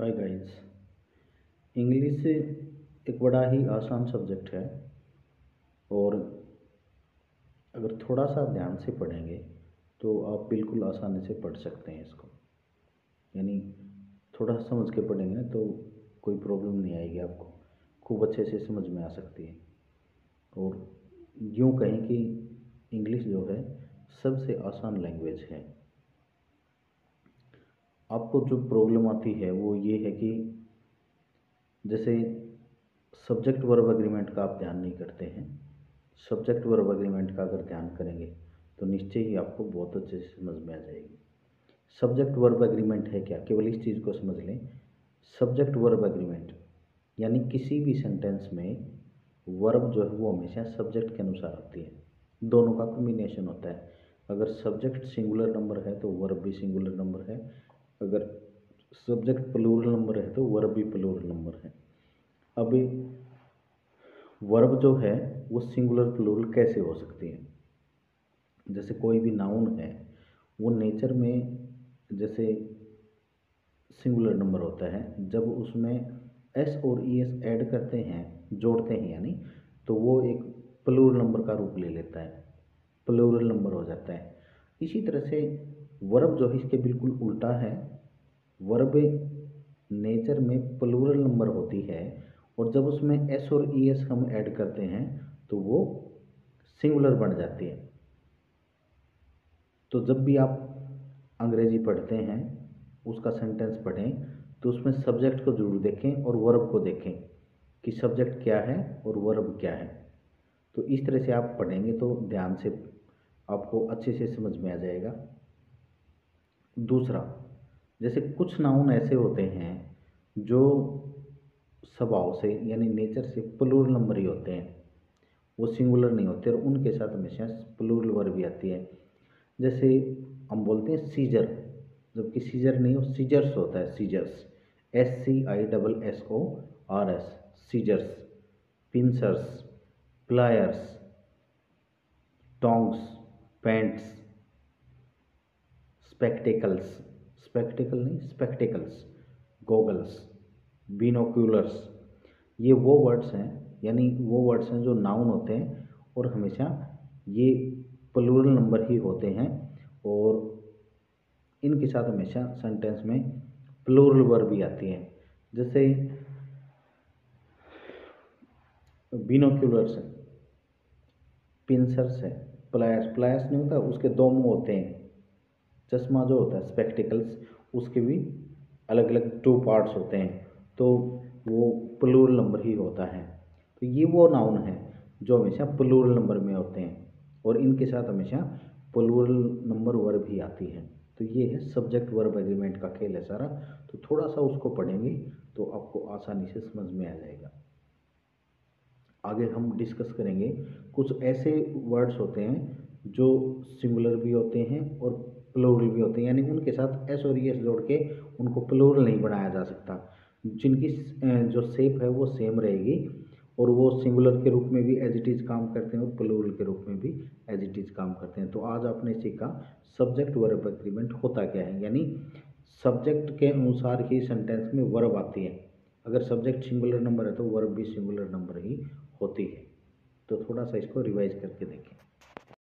Hi guys. English एक बड़ा ही आसान सब्जेक्ट है और अगर थोड़ा सा ध्यान से पढ़ेंगे तो आप बिल्कुल आसानी से पढ़ सकते हैं इसको। यानी थोड़ा समझ के पढ़ेंगे ना तो कोई प्रॉब्लम नहीं आएगी, आपको खूब अच्छे से समझ में आ सकती है। और यूँ कहें कि इंग्लिश जो है सबसे आसान लैंग्वेज है। आपको जो प्रॉब्लम आती है वो ये है कि जैसे सब्जेक्ट वर्ब एग्रीमेंट का आप ध्यान नहीं करते हैं। सब्जेक्ट वर्ब एग्रीमेंट का अगर ध्यान करेंगे तो निश्चय ही आपको बहुत अच्छे से समझ में आ जाएगी। सब्जेक्ट वर्ब एग्रीमेंट है क्या, केवल इस चीज़ को समझ लें। सब्जेक्ट वर्ब एग्रीमेंट यानी किसी भी सेंटेंस में वर्ब जो है वो हमेशा सब्जेक्ट के अनुसार होती है, दोनों का कॉम्बिनेशन होता है। अगर सब्जेक्ट सिंगुलर नंबर है तो वर्ब भी सिंगुलर नंबर है, अगर सब्जेक्ट प्लूरल नंबर है तो वर्ब भी प्लूरल नंबर है। अब वर्ब जो है वो सिंगुलर प्लूरल कैसे हो सकती है? जैसे कोई भी नाउन है वो नेचर में जैसे सिंगुलर नंबर होता है, जब उसमें एस और ई एस ऐड करते हैं, जोड़ते हैं यानी, तो वो एक प्लूरल नंबर का रूप ले लेता है, प्लूरल नंबर हो जाता है। इसी तरह से वर्ब जो है इसके बिल्कुल उल्टा है। वर्ब नेचर में प्लूरल नंबर होती है और जब उसमें एस और ई एस हम ऐड करते हैं तो वो सिंगुलर बन जाती है। तो जब भी आप अंग्रेजी पढ़ते हैं, उसका सेंटेंस पढ़ें तो उसमें सब्जेक्ट को जरूर देखें और वर्ब को देखें कि सब्जेक्ट क्या है और वर्ब क्या है। तो इस तरह से आप पढ़ेंगे तो ध्यान से आपको अच्छे से समझ में आ जाएगा। दूसरा, जैसे कुछ नाउन ऐसे होते हैं जो स्वभाव से यानी नेचर से प्लूरल नंबर ही होते हैं, वो सिंगुलर नहीं होते और उनके साथ हमेशा प्लूरल वर्ब भी आती है। जैसे हम बोलते हैं सीजर, जबकि सीजर नहीं हो, सीजर्स होता है। Scissors, SCISSORS, scissors. Pincers, pliers, tongs, pants, spectacles, spectacle नहीं स्पेक्टिकल्स, गॉगल्स, बिनोक्यूलर्स, ये वो वर्ड्स हैं, यानी वो वर्ड्स हैं जो नाउन होते हैं और हमेशा ये प्लूरल नंबर ही होते हैं और इनके साथ हमेशा सेंटेंस में प्लूरल वर्ब भी आती है। जैसे बिनोक्यूलर्स है, पिंसर्स है, प्लायर्स, प्लायर्स नहीं होता, उसके दो मुंह होते हैं। चश्मा जो होता है स्पेक्टिकल्स, उसके भी अलग अलग टू पार्ट्स होते हैं, तो वो प्लूरल नंबर ही होता है। तो ये वो नाउन है जो हमेशा प्लूरल नंबर में होते हैं और इनके साथ हमेशा प्लूरल नंबर वर्ब ही आती है। तो ये है सब्जेक्ट वर्ब एग्रीमेंट का खेल है सारा। तो थोड़ा सा उसको पढ़ेंगे तो आपको आसानी से समझ में आ जाएगा। आगे हम डिस्कस करेंगे कुछ ऐसे वर्ड्स होते हैं जो सिंगुलर भी होते हैं और प्लूरल भी होते हैं, यानी उनके साथ एस और एस जोड़ के उनको प्लूरल नहीं बनाया जा सकता। जिनकी जो शेप है वो सेम रहेगी और वो सिंगुलर के रूप में भी एज इट इज काम करते हैं और प्लूरल के रूप में भी एज इट इज काम करते हैं। तो आज आपने सीखा सब्जेक्ट वर्ब एग्रीमेंट होता क्या है, यानी सब्जेक्ट के अनुसार ही सेंटेंस में वर्ब आती है। अगर सब्जेक्ट सिंगुलर नंबर है तो वर्ब भी सिंगुलर नंबर ही होती है। तो थोड़ा सा इसको रिवाइज करके देखें।